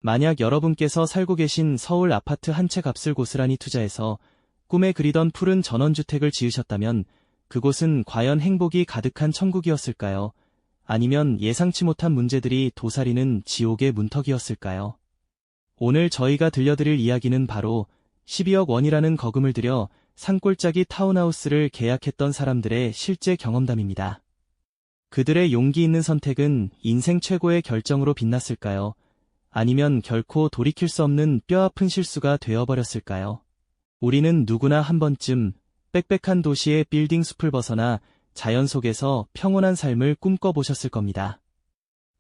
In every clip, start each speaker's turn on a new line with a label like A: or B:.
A: 만약 여러분께서 살고 계신 서울 아파트 한 채 값을 고스란히 투자해서 꿈에 그리던 푸른 전원주택을 지으셨다면 그곳은 과연 행복이 가득한 천국이었을까요? 아니면 예상치 못한 문제들이 도사리는 지옥의 문턱이었을까요? 오늘 저희가 들려드릴 이야기는 바로 12억 원이라는 거금을 들여 산골짜기 타운하우스를 계약했던 사람들의 실제 경험담입니다. 그들의 용기 있는 선택은 인생 최고의 결정으로 빛났을까요? 아니면 결코 돌이킬 수 없는 뼈아픈 실수가 되어버렸을까요? 우리는 누구나 한 번쯤 빽빽한 도시의 빌딩 숲을 벗어나 자연 속에서 평온한 삶을 꿈꿔보셨을 겁니다.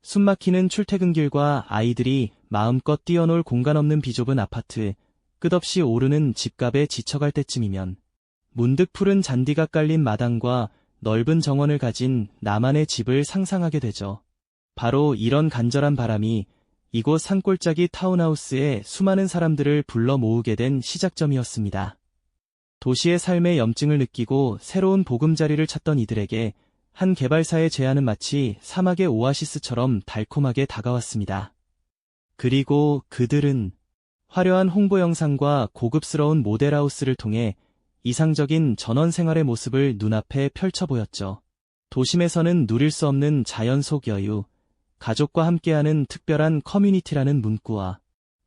A: 숨막히는 출퇴근길과 아이들이 마음껏 뛰어놀 공간 없는 비좁은 아파트, 끝없이 오르는 집값에 지쳐갈 때쯤이면 문득 푸른 잔디가 깔린 마당과 넓은 정원을 가진 나만의 집을 상상하게 되죠. 바로 이런 간절한 바람이 이곳 산골짜기 타운하우스에 수많은 사람들을 불러 모으게 된 시작점이었습니다. 도시의 삶의 염증을 느끼고 새로운 보금자리를 찾던 이들에게 한 개발사의 제안은 마치 사막의 오아시스처럼 달콤하게 다가왔습니다. 그리고 그들은 화려한 홍보 영상과 고급스러운 모델하우스를 통해 이상적인 전원 생활의 모습을 눈앞에 펼쳐 보였죠. 도심에서는 누릴 수 없는 자연 속 여유, 가족과 함께하는 특별한 커뮤니티라는 문구와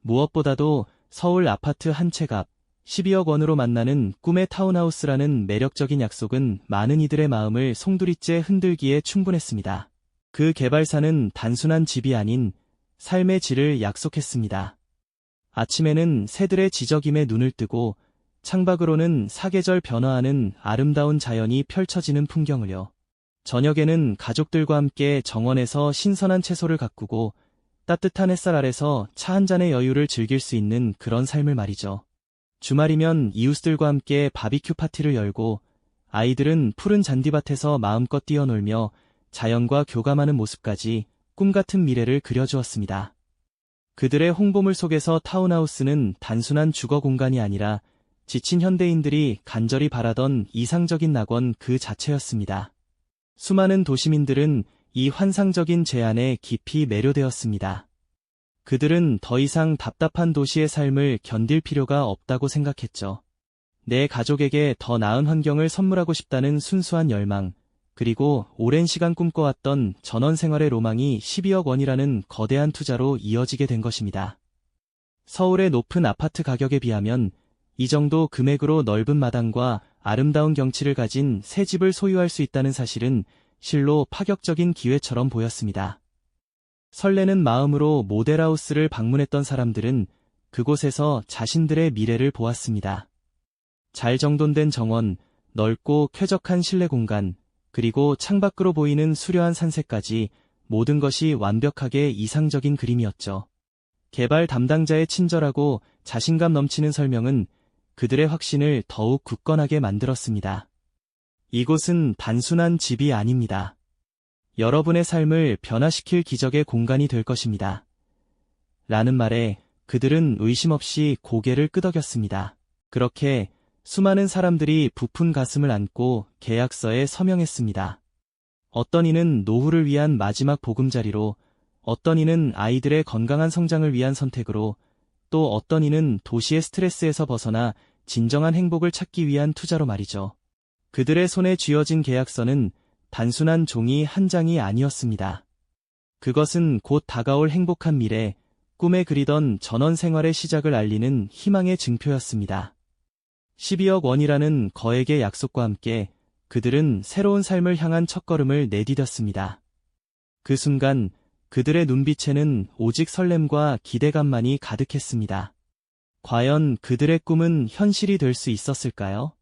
A: 무엇보다도 서울 아파트 한 채 값 12억 원으로 만나는 꿈의 타운하우스라는 매력적인 약속은 많은 이들의 마음을 송두리째 흔들기에 충분했습니다. 그 개발사는 단순한 집이 아닌 삶의 질을 약속했습니다. 아침에는 새들의 지저김에 눈을 뜨고 창밖으로는 사계절 변화하는 아름다운 자연이 펼쳐지는 풍경을요. 저녁에는 가족들과 함께 정원에서 신선한 채소를 가꾸고 따뜻한 햇살 아래서 차 한 잔의 여유를 즐길 수 있는 그런 삶을 말이죠. 주말이면 이웃들과 함께 바비큐 파티를 열고 아이들은 푸른 잔디밭에서 마음껏 뛰어놀며 자연과 교감하는 모습까지 꿈같은 미래를 그려주었습니다. 그들의 홍보물 속에서 타운하우스는 단순한 주거 공간이 아니라 지친 현대인들이 간절히 바라던 이상적인 낙원 그 자체였습니다. 수많은 도시민들은 이 환상적인 제안에 깊이 매료되었습니다. 그들은 더 이상 답답한 도시의 삶을 견딜 필요가 없다고 생각했죠. 내 가족에게 더 나은 환경을 선물하고 싶다는 순수한 열망, 그리고 오랜 시간 꿈꿔왔던 전원 생활의 로망이 12억 원이라는 거대한 투자로 이어지게 된 것입니다. 서울의 높은 아파트 가격에 비하면 이 정도 금액으로 넓은 마당과 아름다운 경치를 가진 새 집을 소유할 수 있다는 사실은 실로 파격적인 기회처럼 보였습니다. 설레는 마음으로 모델하우스를 방문했던 사람들은 그곳에서 자신들의 미래를 보았습니다. 잘 정돈된 정원, 넓고 쾌적한 실내 공간, 그리고 창밖으로 보이는 수려한 산세까지 모든 것이 완벽하게 이상적인 그림이었죠. 개발 담당자의 친절하고 자신감 넘치는 설명은 그들의 확신을 더욱 굳건하게 만들었습니다. 이곳은 단순한 집이 아닙니다. 여러분의 삶을 변화시킬 기적의 공간이 될 것입니다. 라는 말에 그들은 의심 없이 고개를 끄덕였습니다. 그렇게 수많은 사람들이 부푼 가슴을 안고 계약서에 서명했습니다. 어떤 이는 노후를 위한 마지막 보금자리로, 어떤 이는 아이들의 건강한 성장을 위한 선택으로, 또 어떤 이는 도시의 스트레스에서 벗어나 진정한 행복을 찾기 위한 투자로 말이죠. 그들의 손에 쥐어진 계약서는 단순한 종이 한 장이 아니었습니다. 그것은 곧 다가올 행복한 미래, 꿈에 그리던 전원 생활의 시작을 알리는 희망의 증표였습니다. 12억 원이라는 거액의 약속과 함께 그들은 새로운 삶을 향한 첫걸음을 내디뎠습니다. 그 순간 그들의 눈빛에는 오직 설렘과 기대감만이 가득했습니다. 과연 그들의 꿈은 현실이 될 수 있었을까요?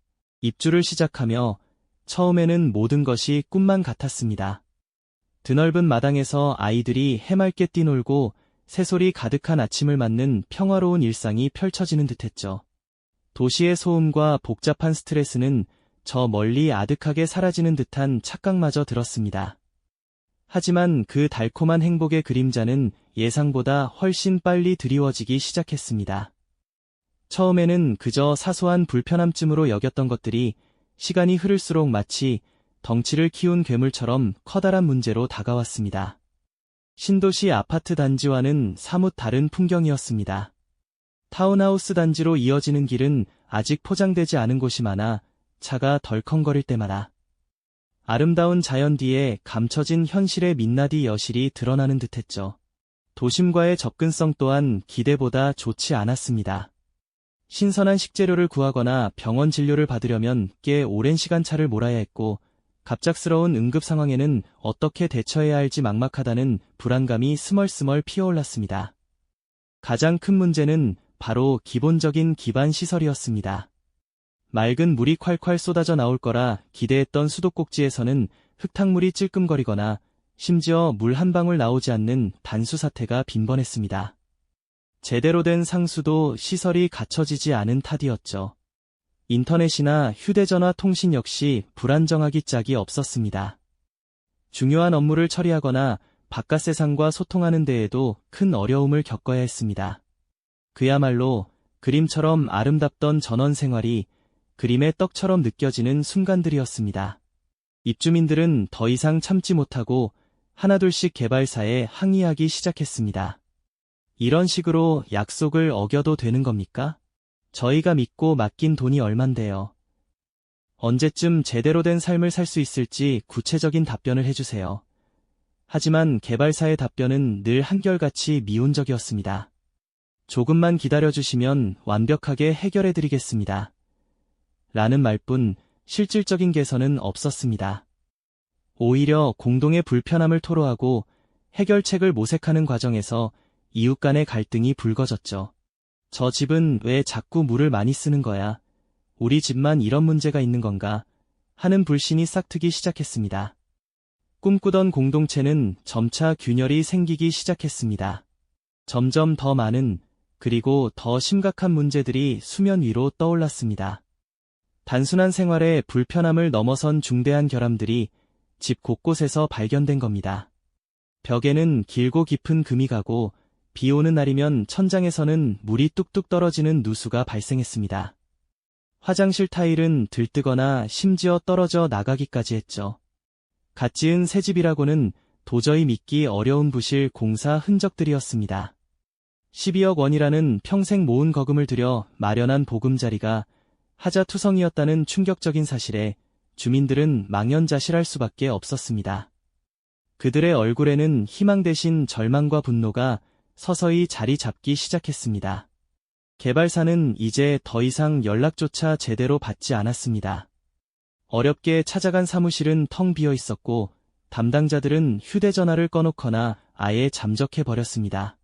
A: 입주를 시작하며 처음에는 모든 것이 꿈만 같았습니다. 드넓은 마당에서 아이들이 해맑게 뛰놀고 새소리 가득한 아침을 맞는 평화로운 일상이 펼쳐지는 듯했죠. 도시의 소음과 복잡한 스트레스는 저 멀리 아득하게 사라지는 듯한 착각마저 들었습니다. 하지만 그 달콤한 행복의 그림자는 예상보다 훨씬 빨리 드리워지기 시작했습니다. 처음에는 그저 사소한 불편함쯤으로 여겼던 것들이 시간이 흐를수록 마치 덩치를 키운 괴물처럼 커다란 문제로 다가왔습니다. 신도시 아파트 단지와는 사뭇 다른 풍경이었습니다. 타운하우스 단지로 이어지는 길은 아직 포장되지 않은 곳이 많아 차가 덜컹거릴 때마다 아름다운 자연 뒤에 감춰진 현실의 민낯이 여실히 드러나는 듯했죠. 도심과의 접근성 또한 기대보다 좋지 않았습니다. 신선한 식재료를 구하거나 병원 진료를 받으려면 꽤 오랜 시간 차를 몰아야 했고, 갑작스러운 응급 상황에는 어떻게 대처해야 할지 막막하다는 불안감이 스멀스멀 피어올랐습니다. 가장 큰 문제는 바로 기본적인 기반 시설이었습니다. 맑은 물이 콸콸 쏟아져 나올 거라 기대했던 수도꼭지에서는 흙탕물이 찔끔거리거나 심지어 물 한 방울 나오지 않는 단수 사태가 빈번했습니다. 제대로 된 상수도 시설이 갖춰지지 않은 탓이었죠. 인터넷이나 휴대전화 통신 역시 불안정하기 짝이 없었습니다. 중요한 업무를 처리하거나 바깥 세상과 소통하는 데에도 큰 어려움을 겪어야 했습니다. 그야말로 그림처럼 아름답던 전원 생활이 그림의 떡처럼 느껴지는 순간들이었습니다. 입주민들은 더 이상 참지 못하고 하나둘씩 개발사에 항의하기 시작했습니다. 이런 식으로 약속을 어겨도 되는 겁니까? 저희가 믿고 맡긴 돈이 얼만데요. 언제쯤 제대로 된 삶을 살 수 있을지 구체적인 답변을 해주세요. 하지만 개발사의 답변은 늘 한결같이 미온적이었습니다. 조금만 기다려주시면 완벽하게 해결해드리겠습니다. 라는 말뿐 실질적인 개선은 없었습니다. 오히려 공동의 불편함을 토로하고 해결책을 모색하는 과정에서 이웃 간의 갈등이 불거졌죠. 저 집은 왜 자꾸 물을 많이 쓰는 거야? 우리 집만 이런 문제가 있는 건가? 하는 불신이 싹트기 시작했습니다. 꿈꾸던 공동체는 점차 균열이 생기기 시작했습니다. 점점 더 많은, 그리고 더 심각한 문제들이 수면 위로 떠올랐습니다. 단순한 생활의 불편함을 넘어선 중대한 결함들이 집 곳곳에서 발견된 겁니다. 벽에는 길고 깊은 금이 가고 비 오는 날이면 천장에서는 물이 뚝뚝 떨어지는 누수가 발생했습니다. 화장실 타일은 들뜨거나 심지어 떨어져 나가기까지 했죠. 갓 지은 새 집이라고는 도저히 믿기 어려운 부실 공사 흔적들이었습니다. 12억 원이라는 평생 모은 거금을 들여 마련한 보금자리가 하자투성이었다는 충격적인 사실에 주민들은 망연자실할 수밖에 없었습니다. 그들의 얼굴에는 희망 대신 절망과 분노가 서서히 자리 잡기 시작했습니다. 개발사는 이제 더 이상 연락조차 제대로 받지 않았습니다. 어렵게 찾아간 사무실은 텅 비어 있었고 담당자들은 휴대전화를 꺼놓거나 아예 잠적해버렸습니다.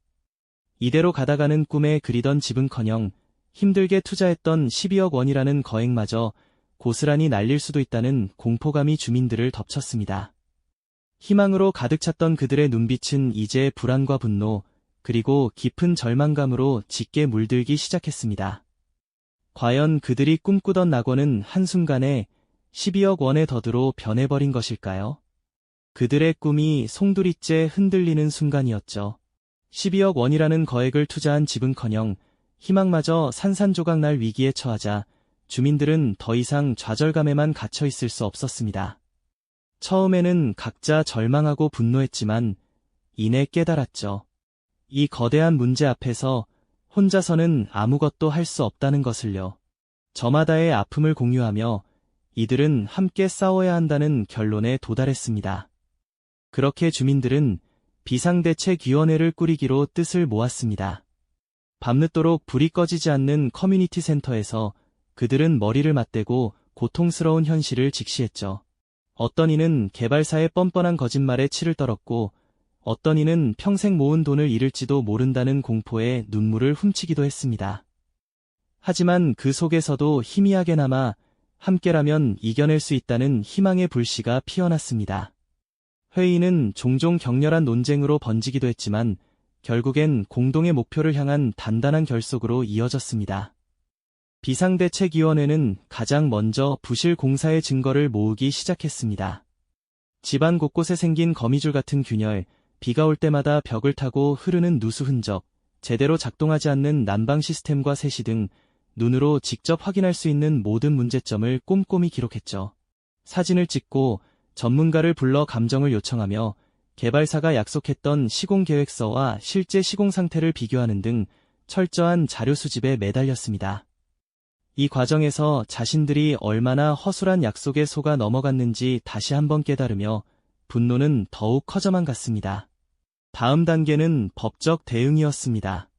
A: 이대로 가다가는 꿈에 그리던 집은커녕 힘들게 투자했던 12억 원이라는 거액마저 고스란히 날릴 수도 있다는 공포감이 주민들을 덮쳤습니다. 희망으로 가득 찼던 그들의 눈빛은 이제 불안과 분노, 그리고 깊은 절망감으로 짙게 물들기 시작했습니다. 과연 그들이 꿈꾸던 낙원은 한순간에 12억 원의 덫으로 변해버린 것일까요? 그들의 꿈이 송두리째 흔들리는 순간이었죠. 12억 원이라는 거액을 투자한 집은커녕 희망마저 산산조각 날 위기에 처하자 주민들은 더 이상 좌절감에만 갇혀 있을 수 없었습니다. 처음에는 각자 절망하고 분노했지만 이내 깨달았죠. 이 거대한 문제 앞에서 혼자서는 아무것도 할 수 없다는 것을요. 저마다의 아픔을 공유하며 이들은 함께 싸워야 한다는 결론에 도달했습니다. 그렇게 주민들은 비상대책위원회를 꾸리기로 뜻을 모았습니다. 밤늦도록 불이 꺼지지 않는 커뮤니티 센터에서 그들은 머리를 맞대고 고통스러운 현실을 직시했죠. 어떤 이는 개발사의 뻔뻔한 거짓말에 치를 떨었고 어떤 이는 평생 모은 돈을 잃을지도 모른다는 공포에 눈물을 훔치기도 했습니다. 하지만 그 속에서도 희미하게나마 함께라면 이겨낼 수 있다는 희망의 불씨가 피어났습니다. 회의는 종종 격렬한 논쟁으로 번지기도 했지만 결국엔 공동의 목표를 향한 단단한 결속으로 이어졌습니다. 비상대책위원회는 가장 먼저 부실 공사의 증거를 모으기 시작했습니다. 집안 곳곳에 생긴 거미줄 같은 균열, 비가 올 때마다 벽을 타고 흐르는 누수 흔적, 제대로 작동하지 않는 난방 시스템과 세시 등 눈으로 직접 확인할 수 있는 모든 문제점을 꼼꼼히 기록했죠. 사진을 찍고 전문가를 불러 감정을 요청하며 개발사가 약속했던 시공 계획서와 실제 시공 상태를 비교하는 등 철저한 자료 수집에 매달렸습니다. 이 과정에서 자신들이 얼마나 허술한 약속에 속아 넘어갔는지 다시 한번 깨달으며 분노는 더욱 커져만 갔습니다. 다음 단계는 법적 대응이었습니다.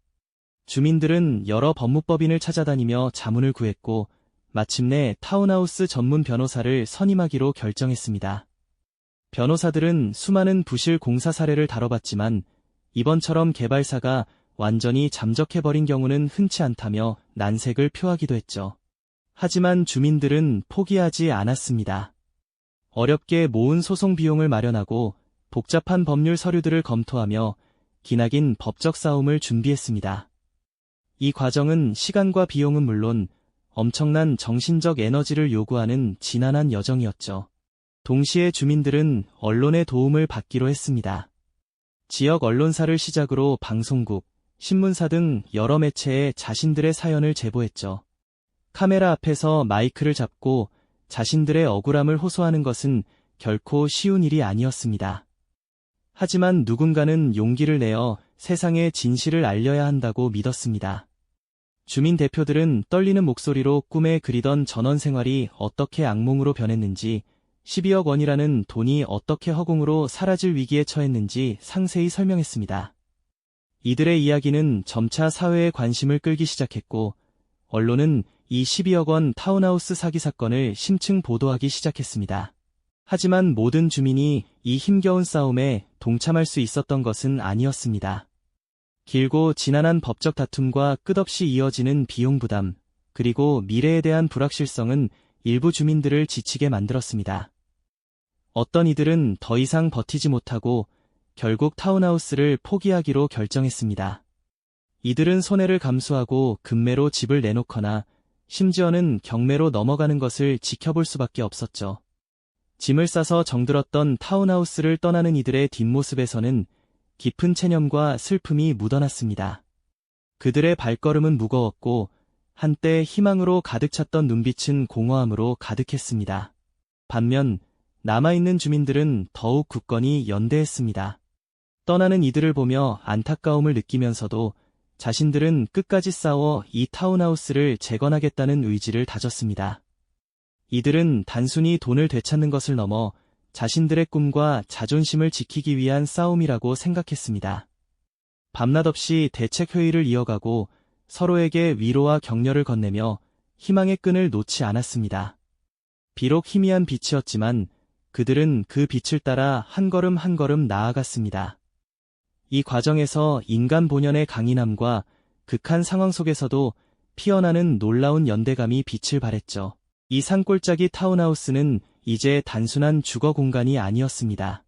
A: 주민들은 여러 법무법인을 찾아다니며 자문을 구했고 마침내 타운하우스 전문 변호사를 선임하기로 결정했습니다. 변호사들은 수많은 부실 공사 사례를 다뤄봤지만 이번처럼 개발사가 완전히 잠적해버린 경우는 흔치 않다며 난색을 표하기도 했죠. 하지만 주민들은 포기하지 않았습니다. 어렵게 모은 소송 비용을 마련하고 복잡한 법률 서류들을 검토하며 기나긴 법적 싸움을 준비했습니다. 이 과정은 시간과 비용은 물론 엄청난 정신적 에너지를 요구하는 지난한 여정이었죠. 동시에 주민들은 언론의 도움을 받기로 했습니다. 지역 언론사를 시작으로 방송국, 신문사 등 여러 매체에 자신들의 사연을 제보했죠. 카메라 앞에서 마이크를 잡고 자신들의 억울함을 호소하는 것은 결코 쉬운 일이 아니었습니다. 하지만 누군가는 용기를 내어 세상에 진실을 알려야 한다고 믿었습니다. 주민 대표들은 떨리는 목소리로 꿈에 그리던 전원 생활이 어떻게 악몽으로 변했는지, 12억 원이라는 돈이 어떻게 허공으로 사라질 위기에 처했는지 상세히 설명했습니다. 이들의 이야기는 점차 사회의 관심을 끌기 시작했고, 언론은 이 12억 원 타운하우스 사기 사건을 심층 보도하기 시작했습니다. 하지만 모든 주민이 이 힘겨운 싸움에 동참할 수 있었던 것은 아니었습니다. 길고 지난한 법적 다툼과 끝없이 이어지는 비용 부담, 그리고 미래에 대한 불확실성은 일부 주민들을 지치게 만들었습니다. 어떤 이들은 더 이상 버티지 못하고 결국 타운하우스를 포기하기로 결정했습니다. 이들은 손해를 감수하고 급매로 집을 내놓거나 심지어는 경매로 넘어가는 것을 지켜볼 수밖에 없었죠. 짐을 싸서 정들었던 타운하우스를 떠나는 이들의 뒷모습에서는 깊은 체념과 슬픔이 묻어났습니다. 그들의 발걸음은 무거웠고 한때 희망으로 가득 찼던 눈빛은 공허함으로 가득했습니다. 반면 남아있는 주민들은 더욱 굳건히 연대했습니다. 떠나는 이들을 보며 안타까움을 느끼면서도 자신들은 끝까지 싸워 이 타운하우스를 재건하겠다는 의지를 다졌습니다. 이들은 단순히 돈을 되찾는 것을 넘어 자신들의 꿈과 자존심을 지키기 위한 싸움이라고 생각했습니다. 밤낮 없이 대책회의를 이어가고 서로에게 위로와 격려를 건네며 희망의 끈을 놓지 않았습니다. 비록 희미한 빛이었지만 그들은 그 빛을 따라 한 걸음 한 걸음 나아갔습니다. 이 과정에서 인간 본연의 강인함과 극한 상황 속에서도 피어나는 놀라운 연대감이 빛을 발했죠. 이 산골짜기 타운하우스는 이제 단순한 주거 공간이 아니었습니다.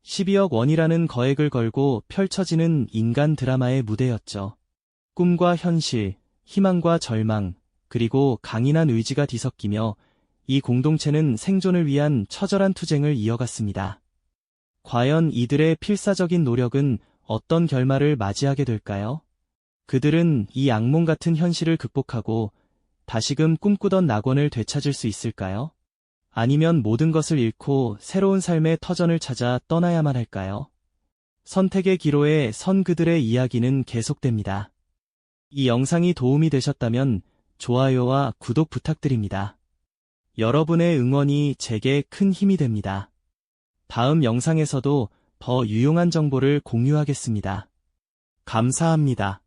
A: 12억 원이라는 거액을 걸고 펼쳐지는 인간 드라마의 무대였죠. 꿈과 현실, 희망과 절망, 그리고 강인한 의지가 뒤섞이며 이 공동체는 생존을 위한 처절한 투쟁을 이어갔습니다. 과연 이들의 필사적인 노력은 어떤 결말을 맞이하게 될까요? 그들은 이 악몽 같은 현실을 극복하고 다시금 꿈꾸던 낙원을 되찾을 수 있을까요? 아니면 모든 것을 잃고 새로운 삶의 터전을 찾아 떠나야만 할까요? 선택의 기로에 선 그들의 이야기는 계속됩니다. 이 영상이 도움이 되셨다면 좋아요와 구독 부탁드립니다. 여러분의 응원이 제게 큰 힘이 됩니다. 다음 영상에서도 더 유용한 정보를 공유하겠습니다. 감사합니다.